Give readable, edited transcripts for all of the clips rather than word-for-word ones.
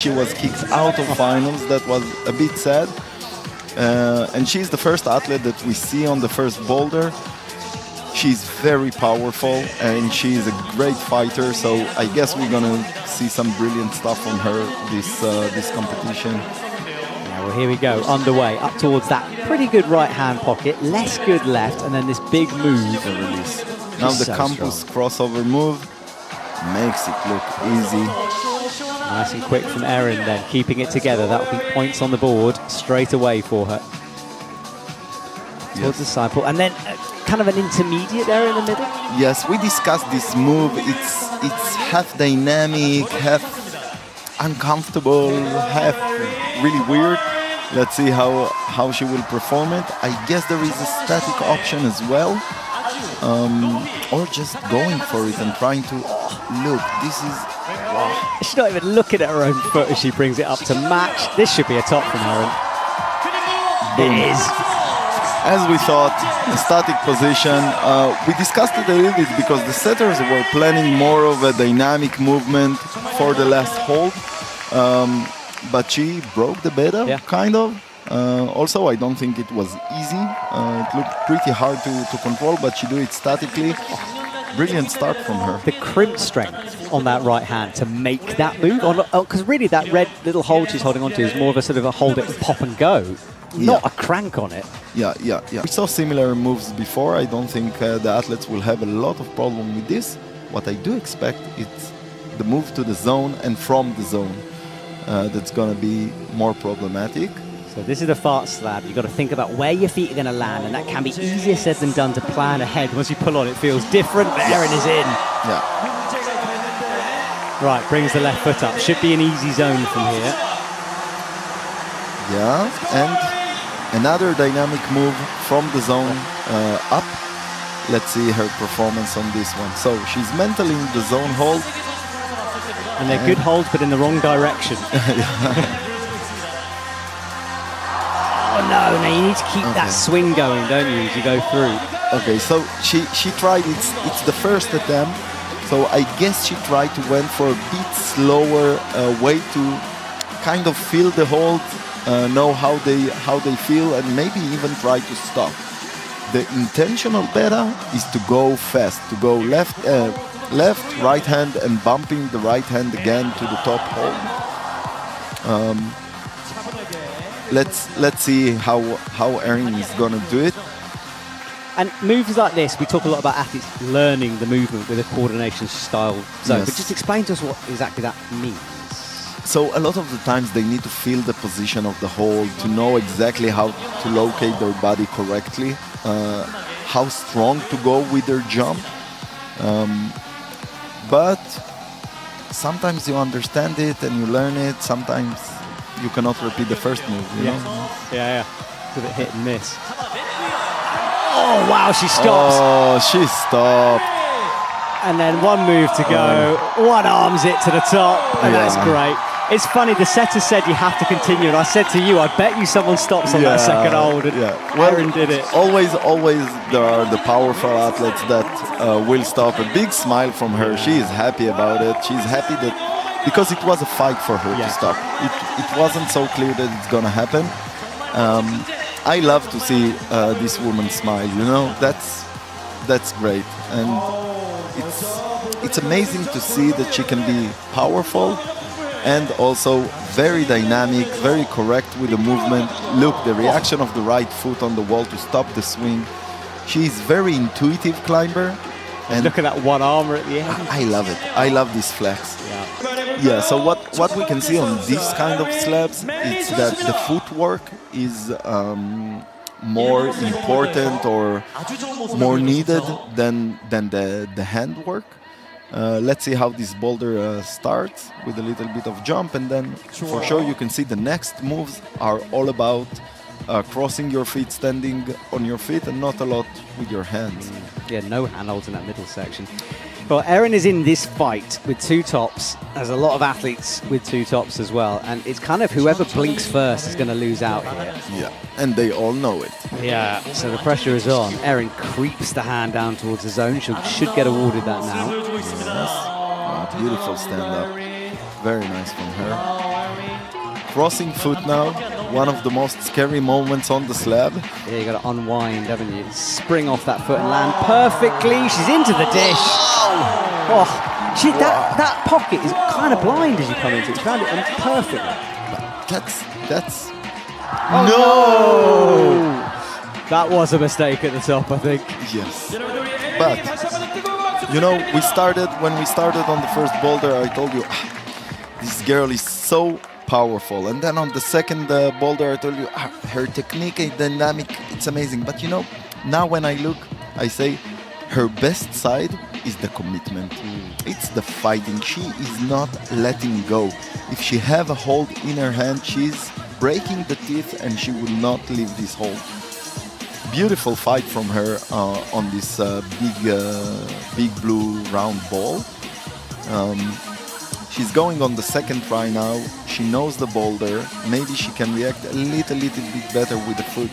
She was kicked out of finals. That was a bit sad. And she's the first athlete that we see on the first boulder. She's very powerful and she's a great fighter. So I guess we're gonna see some brilliant stuff from her this competition. Yeah, well, here we go, underway, up towards that pretty good right-hand pocket, less good left, and then this big move. The release. Now the campus crossover move makes it look easy. Nice and quick from Erin then, keeping it together. That will be points on the board straight away for her. Towards the side pull. And then kind of an intermediate there in the middle. Yes, we discussed this move. It's half dynamic, half uncomfortable, half really weird. Let's see how she will perform it. I guess there is a static option as well. Or just going for it and trying to look. This is wow. She's not even looking at her own foot as she brings it up to match. This should be a top from Erin. It is. As we thought, a static position. We discussed it a little bit because the setters were planning more of a dynamic movement for the last hold. But she broke the beta, kind of. Also, I don't think it was easy. It looked pretty hard to control, but she did it statically. Brilliant start from her. The crimp strength on that right hand to make that move, because really that red little hold she's holding onto is more of a sort of a hold it and pop and go, not a crank on it. Yeah. We saw similar moves before. I don't think the athletes will have a lot of problem with this. What I do expect is the move to the zone and from the zone. That's going to be more problematic. So this is the fart slab. You've got to think about where your feet are going to land, and that can be easier said than done to plan ahead. Once you pull on, it feels different, but Erin is in. Yeah. Right, brings the left foot up. Should be an easy zone from here. Yeah, and another dynamic move from the zone up. Let's see her performance on this one. So she's mentally in the zone hold. And they're good holds, but in the wrong direction. Oh no, you need to keep that swing going, don't you, as you go through. Okay, so she tried, it's the first attempt, so I guess she tried to went for a bit slower way to kind of feel the hold, know how they feel, and maybe even try to stop. The intentional beta is to go fast, to go left, right hand, and bumping the right hand again to the top hold. Let's see how Erin is gonna do it. And moves like this, we talk a lot about athletes learning the movement with a coordination style zone. But just explain to us what exactly that means. So a lot of the times they need to feel the position of the hold, to know exactly how to locate their body correctly, how strong to go with their jump. But sometimes you understand it and you learn it. Sometimes you cannot repeat the first move, you know? Yeah. With a hit and miss. Oh, wow, she stops. Oh, she stopped. And then one move to go. One arms it to the top, and that's great. It's funny, the setter said you have to continue, and I said to you, I bet you someone stops on that second hold, and well, Erin did it. Always there are the powerful athletes that will stop. A big smile from her. She is happy about it. She's happy that, because it was a fight for her to stop. It wasn't so clear that it's gonna happen. I love to see this woman smile, you know, that's great. And it's amazing to see that she can be powerful and also very dynamic, very correct with the movement. Look, the reaction of the right foot on the wall to stop the swing. She's very intuitive climber. And look at that one armor at the end. I love it. I love this flex. Yeah, so what we can see on these kind of slabs is that the footwork is more important or more needed than the handwork. Let's see how this boulder starts with a little bit of jump, and then for sure you can see the next moves are all about crossing your feet, standing on your feet, and not a lot with your hands. Yeah, no handholds in that middle section. Well, Erin is in this fight with two tops. There's a lot of athletes with two tops as well, and it's kind of whoever blinks first is going to lose out here. Yeah, and they all know it. Yeah, so the pressure is on. Erin creeps the hand down towards the zone. She should get awarded that now. Yes. Beautiful stand-up. Very nice from her. crossing foot now. One of the most scary moments on the slab. Yeah, you got to unwind, haven't you? Spring off that foot and land perfectly. She's into the dish. Oh, that pocket is kind of blind as you come into it. She found it perfectly. That's. No! That was a mistake at the top, I think. Yes. But, you know, when we started on the first boulder, I told you, this girl is so powerful. And then on the second boulder, I told you, her technique and dynamic, it's amazing. But, you know, now when I look, I say, her best side is the commitment. It's the fighting. She is not letting go. If she have a hold in her hand, she's breaking the teeth and she will not leave this hold. Beautiful fight from her on this big blue round ball. She's going on the second try now. She knows the boulder. Maybe she can react a little bit better with the foot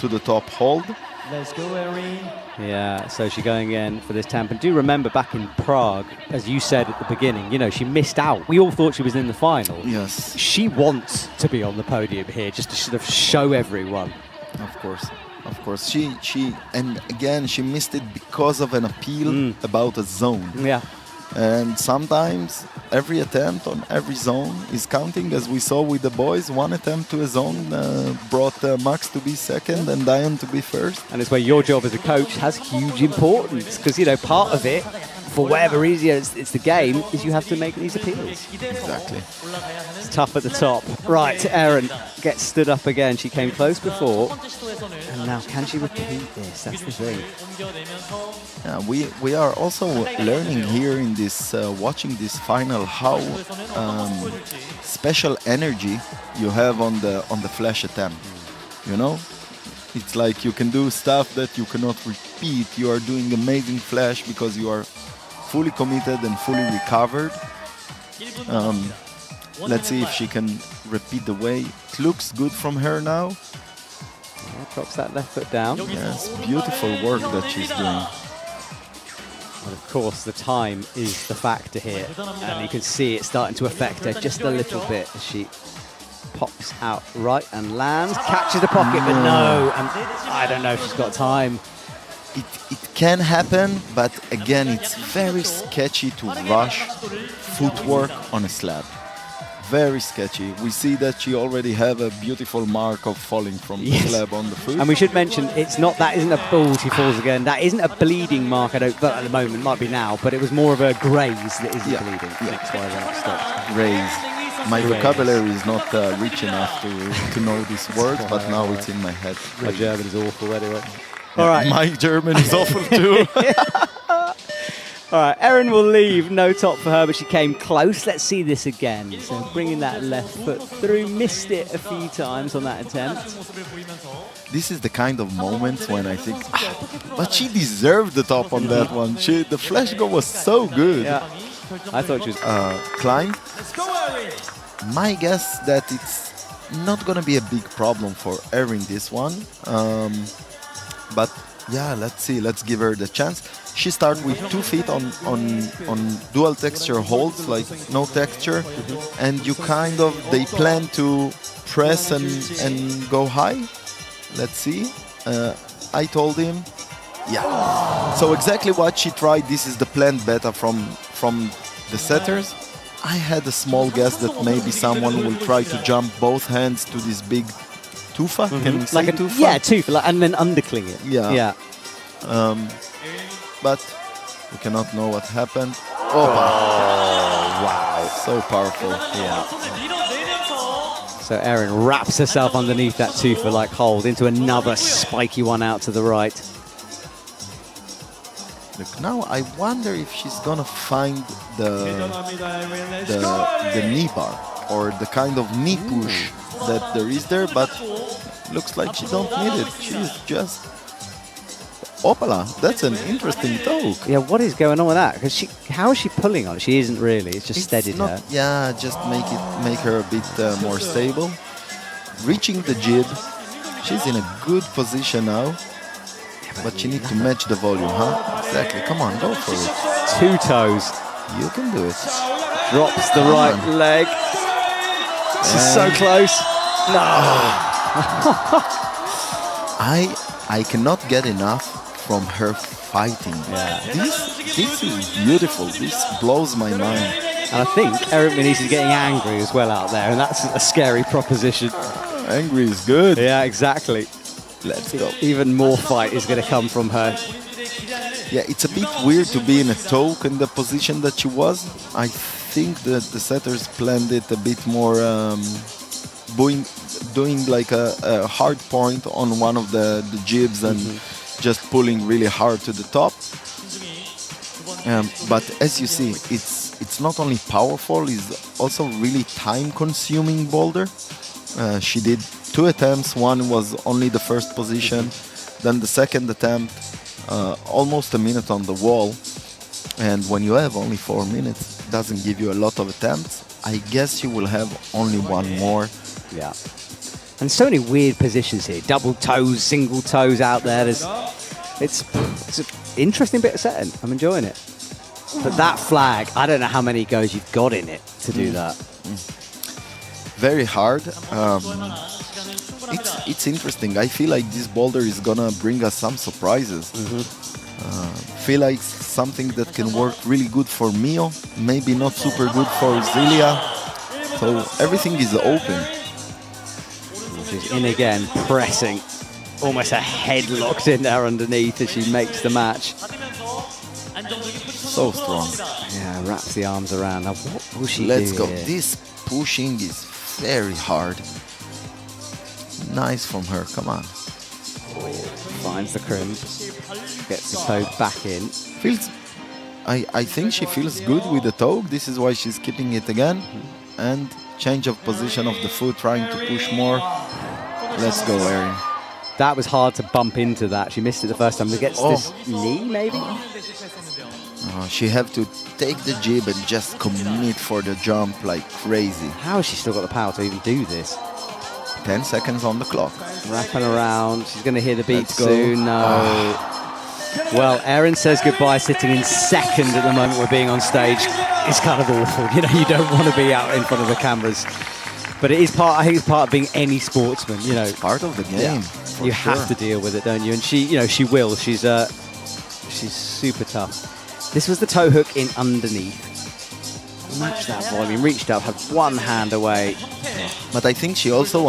to the top hold. Let's go, Erin. Yeah, so she's going again for this temp. And do remember back in Prague, as you said at the beginning, you know, she missed out. We all thought she was in the final. Yes. She wants to be on the podium here, just to sort of show everyone. Of course. She and again she missed it because of an appeal about a zone. Yeah. And sometimes every attempt on every zone is counting, as we saw with the boys. One attempt to a zone brought Max to be second and Diane to be first. And it's where your job as a coach has huge importance, because, you know, part of it, for whatever reason, it's the game, is you have to make these appeals. Exactly. It's tough at the top. Right, Erin gets stood up again. She came close before. And now, can she repeat this? That's the thing. Yeah, we are also learning here in this, watching this final, how special energy you have on the flash attempt. You know, it's like you can do stuff that you cannot repeat. You are doing amazing flash because you are fully committed and fully recovered. Let's see if she can repeat the way. It looks good from her now. Yeah, drops that left foot down. Yes, beautiful work that she's doing. But of course, the time is the factor here. And you can see it starting to affect her just a little bit as she pops out right and lands, catches the pocket, but no. And I don't know if she's got time. It can happen, but again, it's very sketchy to rush footwork on a slab. Very sketchy. We see that she already have a beautiful mark of falling from the slab on the foot. And we should mention, that isn't a ball she falls again. That isn't a bleeding mark, but at the moment, might be now, but it was more of a graze that isn't bleeding. That's why that stopped. Graze. My vocabulary is not rich enough to know this word, but now it's in my head. My German is awful anyway. All right. My German is awful too. All right, Erin will leave. No top for her, but she came close. Let's see this again. So bringing that left foot through, missed it a few times on that attempt. This is the kind of moments when I think, but she deserved the top on that one. The flash go was so good. Yeah, I thought she was... Climb. My guess that it's not going to be a big problem for Erin this one. But yeah, let's see. Let's give her the chance. She starts with 2 feet on dual texture holds, like no texture, and you they plan to press and go high. Let's see. I told him, yeah. So exactly what she tried. This is the planned beta from the setters. I had a small guess that maybe someone will try to jump both hands to this big tufa. Can you say like tufa? Yeah, tufa, and then undercling it. Yeah. But we cannot know what happened. Oh, wow. So powerful. Yeah. So Erin wraps herself underneath that tufa-like hold into another spiky one out to the right. Look, now I wonder if she's gonna find the knee bar or the kind of knee push that there is there, but looks like she don't need it. She's just... Opala, that's an interesting toe. Yeah, what is going on with that? Because how is she pulling on it? She isn't really. It's just steadied her. Yeah, just make her a bit more stable. Reaching the jib. She's in a good position now. But she needs to match the volume, huh? Exactly. Come on, go for it. 2 toes. You can do it. Drops the right leg. This is so close. No. I cannot get enough from her fighting. Yeah. This is beautiful. This blows my mind. And I think Erin Mcneice is getting angry as well out there, and that's a scary proposition. Angry is good. Yeah, exactly. Let's go. Even more fight is going to come from her. Yeah, it's a bit weird to be in a toke in the position that she was. I think that the setters planned it a bit more, doing like a hard point on one of the jibs and just pulling really hard to the top. But as you see, it's not only powerful, it's also really time-consuming boulder. She did 2 attempts. One was only the first position. Then the second attempt, almost a minute on the wall. And when you have only 4 minutes, it doesn't give you a lot of attempts. I guess you will have only one more. Yeah. And so many weird positions here. Double toes, single toes out there. It's an interesting bit of setting. I'm enjoying it. But that flag, I don't know how many goes you've got in it to do that. Very hard. It's interesting. I feel like this boulder is gonna bring us some surprises. Feel like something that can work really good for Mio, maybe not super good for Zilia. So everything is open. She's in again, pressing. Almost a head locked in there underneath as she makes the match. So strong. Yeah, wraps the arms around. Now what will she Let's do go. here? This pushing is very hard. Nice from her. Come on. Finds the crimp. Gets the toe back in. Feels. I think she feels good with the toe. This is why she's keeping it again. And change of position of the foot, trying to push more. Let's go, Erin. That was hard to bump into that. She missed it the first time. It gets this knee, maybe? She have to take the jib and just commit for the jump like crazy. How has she still got the power to even do this? 10 seconds on the clock. Wrapping around. She's going to hear the beat Let's go. soon. No. Well, Erin says goodbye, sitting in second at the moment we're being on stage. It's kind of awful. You know, you don't want to be out in front of the cameras. But it is part, I think it's part of being any sportsman, you know. It's part of the game. Yeah. You have to deal with it, don't you? And she, you know, she will. She's super tough. This was the toe hook in underneath. Match that volume, reached up, had one hand away. But I think she also